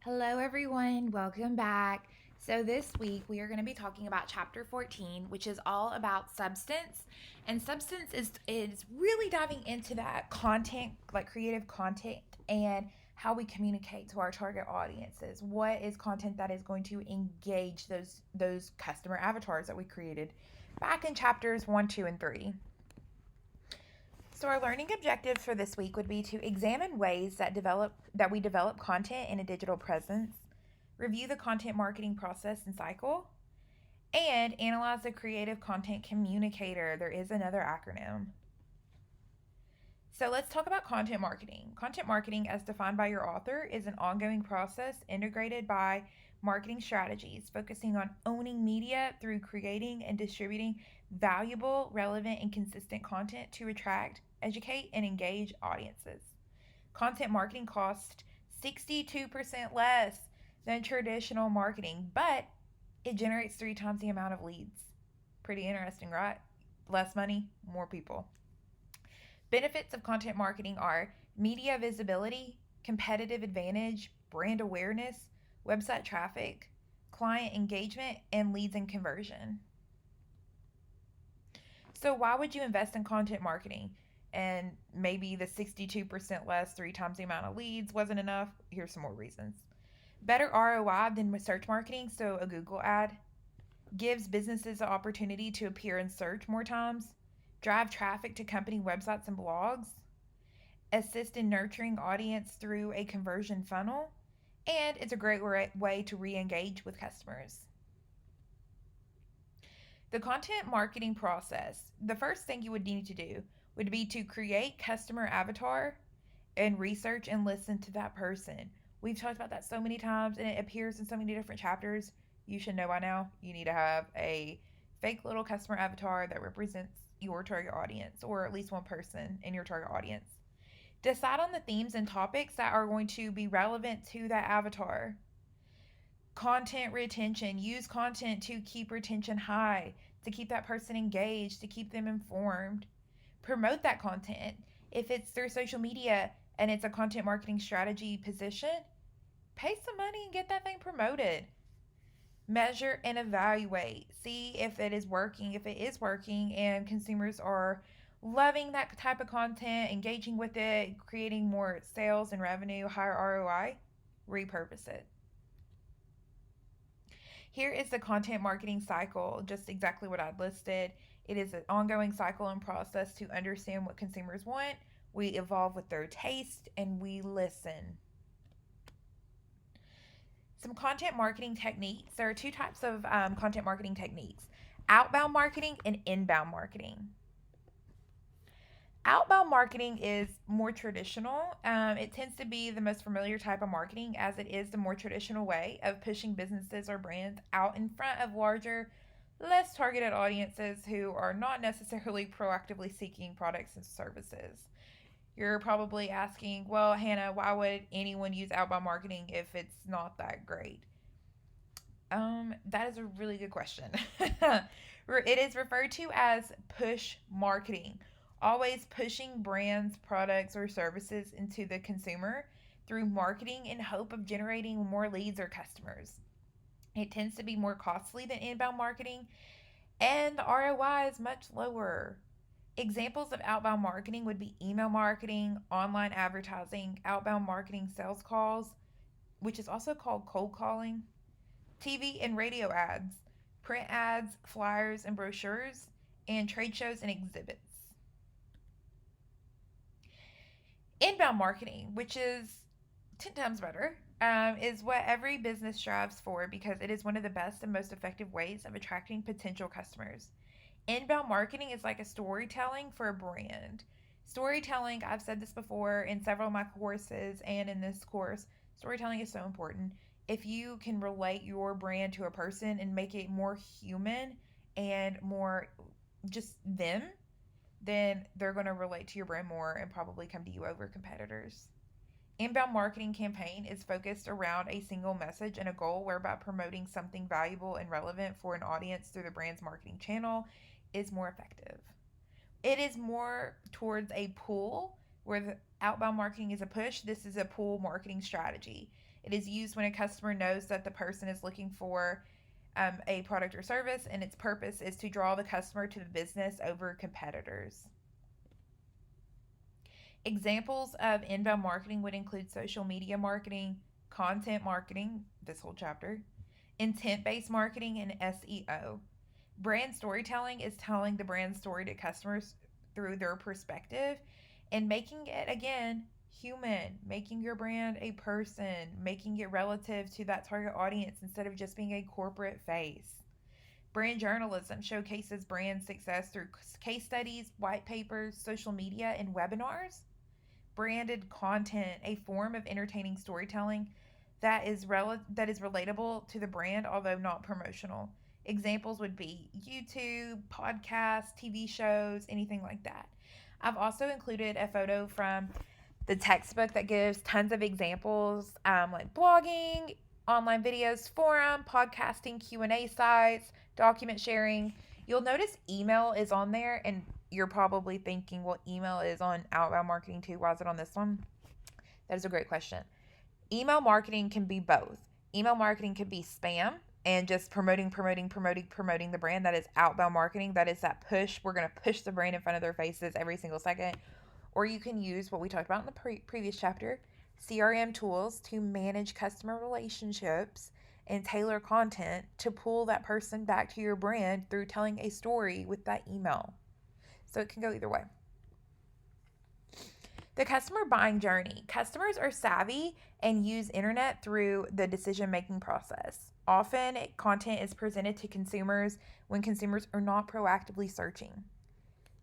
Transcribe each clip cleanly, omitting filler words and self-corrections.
Hello, everyone. Welcome back. So, this week we are going to be talking about chapter 14, which is all about substance. And substance is really diving into that content, like creative content, and how we communicate to our target audiences. What is content that is going to engage those customer avatars that we created back in chapters 1, 2, and 3. So our learning objectives for this week would be to examine ways that we develop content in a digital presence, review the content marketing process and cycle, and analyze the creative content communicator. There is another acronym. So let's talk about content marketing. Content marketing, as defined by your author, is an ongoing process integrated by marketing strategies, focusing on owning media through creating and distributing valuable, relevant, and consistent content to attract, educate, and engage audiences. Content marketing costs 62% less than traditional marketing, but it generates 3 times the amount of leads. Pretty interesting, right? Less money, more people. Benefits of content marketing are media visibility, competitive advantage, brand awareness, website traffic, client engagement, and leads and conversion. So, why would you invest in content marketing? And maybe the 62% less, 3 times the amount of leads wasn't enough. Here's some more reasons. Better ROI than with search marketing, so a Google ad gives businesses the opportunity to appear in search more times, drive traffic to company websites and blogs, assist in nurturing audience through a conversion funnel, and it's a great way to re engage with customers. The content marketing process, the first thing you would need to do would be to create customer avatar and research and listen to that person. We've talked about that so many times and it appears in so many different chapters. You should know by now you need to have a fake little customer avatar that represents your target audience, or at least one person in your target audience. Decide on the themes and topics that are going to be relevant to that avatar. Content retention. Use content to keep retention high, to keep that person engaged, to keep them informed. Promote that content. If it's through social media and it's a content marketing strategy position, pay some money and get that thing promoted. Measure and evaluate. See if it is working. If it is working and consumers are loving that type of content, engaging with it, creating more sales and revenue, higher ROI, repurpose it. Here is the content marketing cycle, just exactly what I'd listed. It is an ongoing cycle and process to understand what consumers want. We evolve with their taste and we listen. Some content marketing techniques. There are 2 types of content marketing techniques: outbound marketing and inbound marketing. Outbound marketing is more traditional. It tends to be the most familiar type of marketing, as it is the more traditional way of pushing businesses or brands out in front of larger, less targeted audiences who are not necessarily proactively seeking products and services. You're probably asking, well, Hannah, why would anyone use outbound marketing if it's not that great? That is a really good question. It is referred to as push marketing, always pushing brands, products, or services into the consumer through marketing in hope of generating more leads or customers. It tends to be more costly than inbound marketing, and the ROI is much lower. Examples of outbound marketing would be email marketing, online advertising, outbound marketing sales calls, which is also called cold calling, TV and radio ads, print ads, flyers and brochures, and trade shows and exhibits. Inbound marketing, which is 10 times better, is what every business strives for because it is one of the best and most effective ways of attracting potential customers. Inbound marketing is like a storytelling for a brand. Storytelling, I've said this before in several of my courses and in this course, storytelling is so important. If you can relate your brand to a person and make it more human and more just them, then they're going to relate to your brand more and probably come to you over competitors. Inbound marketing campaign is focused around a single message and a goal, whereby promoting something valuable and relevant for an audience through the brand's marketing channel is more effective. It is more towards a pull, where the outbound marketing is a push. This is a pull marketing strategy. It is used when a customer knows that the person is looking for a product or service, and its purpose is to draw the customer to the business over competitors. Examples of inbound marketing would include social media marketing, content marketing, this whole chapter, intent based marketing, and SEO. Brand storytelling is telling the brand story to customers through their perspective and making it, again, human, making your brand a person, making it relative to that target audience instead of just being a corporate face. Brand journalism showcases brand success through case studies, white papers, social media, and webinars. Branded content, a form of entertaining storytelling that is relatable to the brand, although not promotional. Examples would be YouTube, podcasts, TV shows, anything like that. I've also included a photo from the textbook that gives tons of examples, like blogging, online videos, forum, podcasting, Q&A sites, document sharing. You'll notice email is on there, and you're probably thinking, well, email is on outbound marketing too. Why is it on this one? That is a great question. Email marketing can be both. Email marketing can be spam and just promoting the brand. That is outbound marketing. That is that push. We're going to push the brand in front of their faces every single second. Or you can use what we talked about in the previous chapter, CRM tools to manage customer relationships and tailor content to pull that person back to your brand through telling a story with that email. So it can go either way. The customer buying journey. Customers are savvy and use internet through the decision making process. Often, content is presented to consumers when consumers are not proactively searching.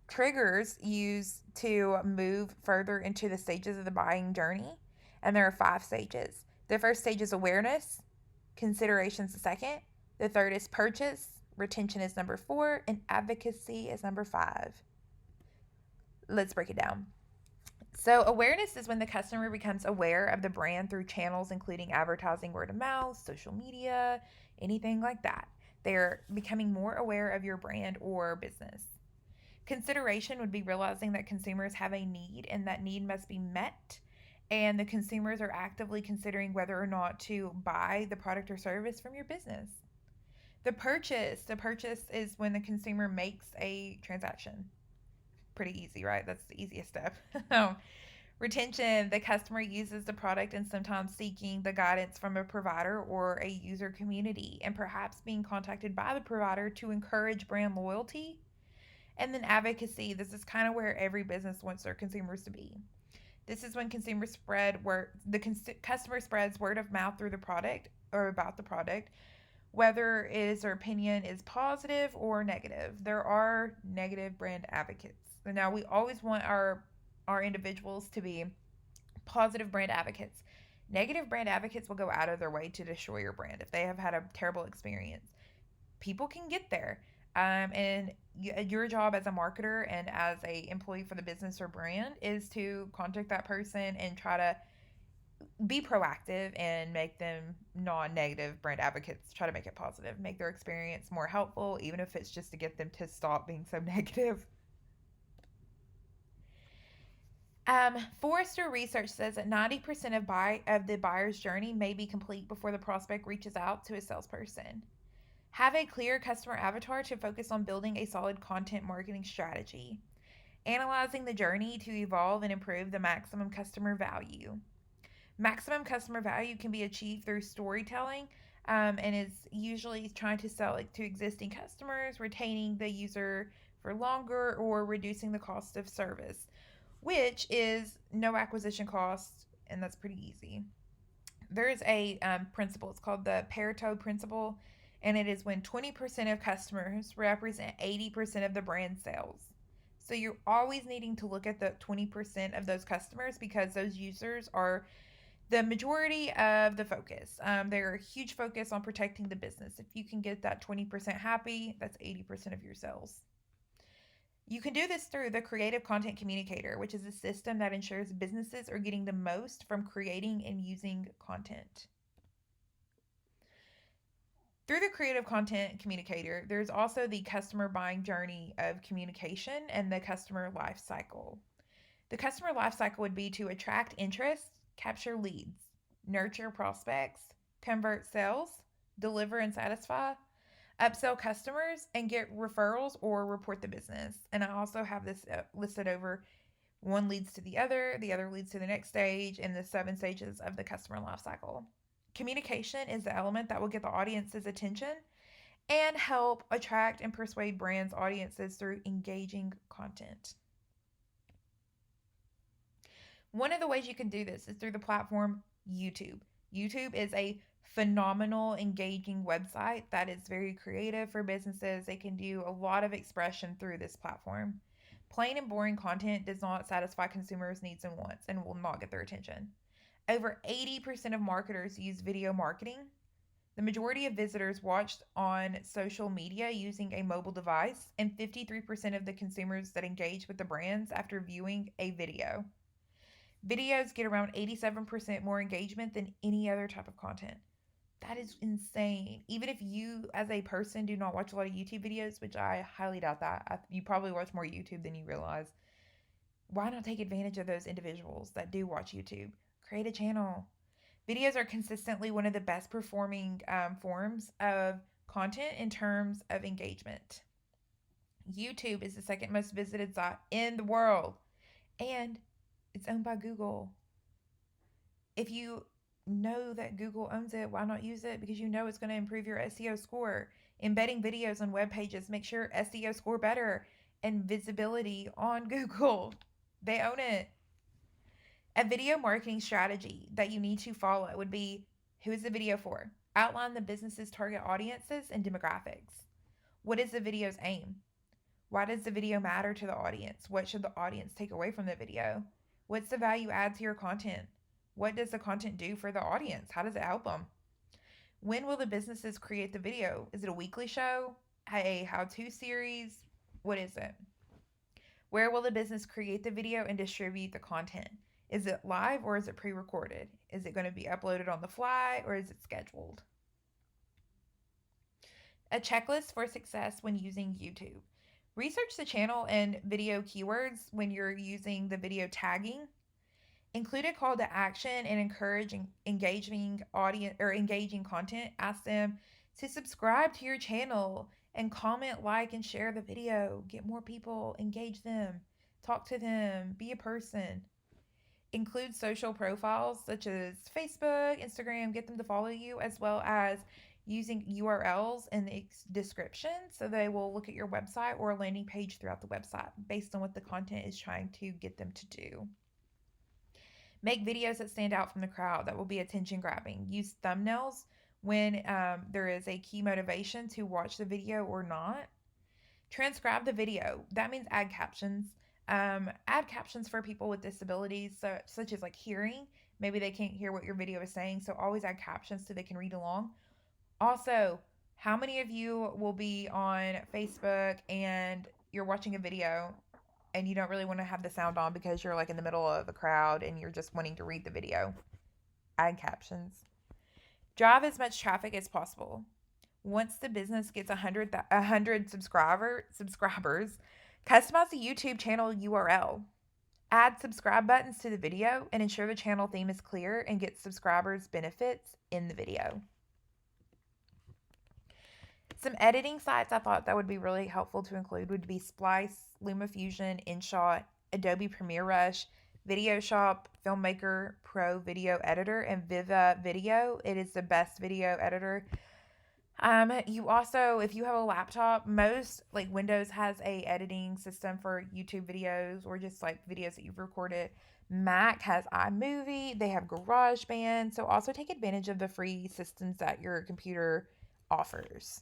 Triggers used to move further into the stages of the buying journey, and there are 5 stages. The first stage is awareness, consideration is the second, the third is purchase, retention is number 4, and advocacy is number 5. Let's break it down. So, awareness is when the customer becomes aware of the brand through channels including advertising, word of mouth, social media, anything like that. They're becoming more aware of your brand or business. Consideration would be realizing that consumers have a need and that need must be met, and the consumers are actively considering whether or not to buy the product or service from your business. The purchase is when the consumer makes a transaction. Pretty easy, right? That's the easiest step. Retention, the customer uses the product and sometimes seeking the guidance from a provider or a user community, and perhaps being contacted by the provider to encourage brand loyalty. And then advocacy, this is kind of where every business wants their consumers to be. This is when customer spreads word of mouth through the product or about the product, whether their opinion is positive or negative. There are negative brand advocates. And now we always want our individuals to be positive brand advocates. Negative brand advocates will go out of their way to destroy your brand if they have had a terrible experience. People can get there. And your job as a marketer and as a employee for the business or brand is to contact that person and try to be proactive and make them non-negative brand advocates. Try to make it positive, make their experience more helpful, even if it's just to get them to stop being so negative. Forrester research says that 90% of the buyer's journey may be complete before the prospect reaches out to a salesperson. Have a clear customer avatar to focus on building a solid content marketing strategy. Analyzing the journey to evolve and improve the maximum customer value. Maximum customer value can be achieved through storytelling, and is usually trying to sell it to existing customers, retaining the user for longer, or reducing the cost of service, which is no acquisition cost, and that's pretty easy. There's a principle, it's called the Pareto principle, and it is when 20% of customers represent 80% of the brand sales. So you're always needing to look at the 20% of those customers because those users are the majority of the focus. They're a huge focus on protecting the business. If you can get that 20% happy, that's 80% of your sales. You can do this through the Creative Content Communicator, which is a system that ensures businesses are getting the most from creating and using content. Through the Creative Content Communicator, there's also the customer buying journey of communication and the customer life cycle. The customer life cycle would be to attract interest, capture leads, nurture prospects, convert sales, deliver and satisfy, upsell customers, and get referrals or report the business. And I also have this listed over: one leads to the other leads to the next stage, and the 7 stages of the customer lifecycle. Communication is the element that will get the audience's attention and help attract and persuade brands' audiences through engaging content. One of the ways you can do this is through the platform YouTube. YouTube is a phenomenal, engaging website that is very creative for businesses. They can do a lot of expression through this platform. Plain and boring content does not satisfy consumers' needs and wants and will not get their attention. Over 80% of marketers use video marketing. The majority of visitors watched on social media using a mobile device, and 53% of the consumers that engage with the brands after viewing a video. Videos get around 87% more engagement than any other type of content. That is insane. Even if you, as a person, do not watch a lot of YouTube videos, which I highly doubt that. You probably watch more YouTube than you realize. Why not take advantage of those individuals that do watch YouTube? Create a channel. Videos are consistently one of the best performing forms of content in terms of engagement. YouTube is the second most visited site in the world, and it's owned by Google. If you know that Google owns it, why not use it? Because you know it's going to improve your SEO score. Embedding videos on web pages makes your SEO score better, and visibility on Google. They own it. A video marketing strategy that you need to follow would be: who is the video for? Outline the business's target audiences and demographics. What is the video's aim? Why does the video matter to the audience? What should the audience take away from the video? What's the value add to your content? What does the content do for the audience? How does it help them? When will the businesses create the video? Is it a weekly show? A how-to series? What is it? Where will the business create the video and distribute the content? Is it live or is it pre-recorded? Is it going to be uploaded on the fly or is it scheduled? A checklist for success when using YouTube. Research the channel and video keywords when you're using the video tagging. Include a call to action and encourage engaging audience or engaging content. Ask them to subscribe to your channel and comment, like, and share the video. Get more people, engage them, talk to them, be a person. Include social profiles such as Facebook, Instagram, get them to follow you, as well as using URLs in the description so they will look at your website or a landing page throughout the website based on what the content is trying to get them to do. Make videos that stand out from the crowd that will be attention grabbing. Use thumbnails when there is a key motivation to watch the video or not. Transcribe the video. That means add captions. Add captions for people with disabilities, such as like hearing. Maybe they can't hear what your video is saying, so always add captions so they can read along. Also, how many of you will be on Facebook and you're watching a video and you don't really want to have the sound on because you're like in the middle of a crowd and you're just wanting to read the video? Add captions. Drive as much traffic as possible. Once the business gets 100 subscribers, customize the YouTube channel URL. Add subscribe buttons to the video and ensure the channel theme is clear and get subscribers benefits in the video. Some editing sites I thought that would be really helpful to include would be Splice, LumaFusion, InShot, Adobe Premiere Rush, VideoShop, Filmmaker Pro Video Editor, and Viva Video. It is the best video editor. You also, if you have a laptop, most like Windows has a editing system for YouTube videos or just like videos that you've recorded. Mac has iMovie. They have GarageBand. So also take advantage of the free systems that your computer offers.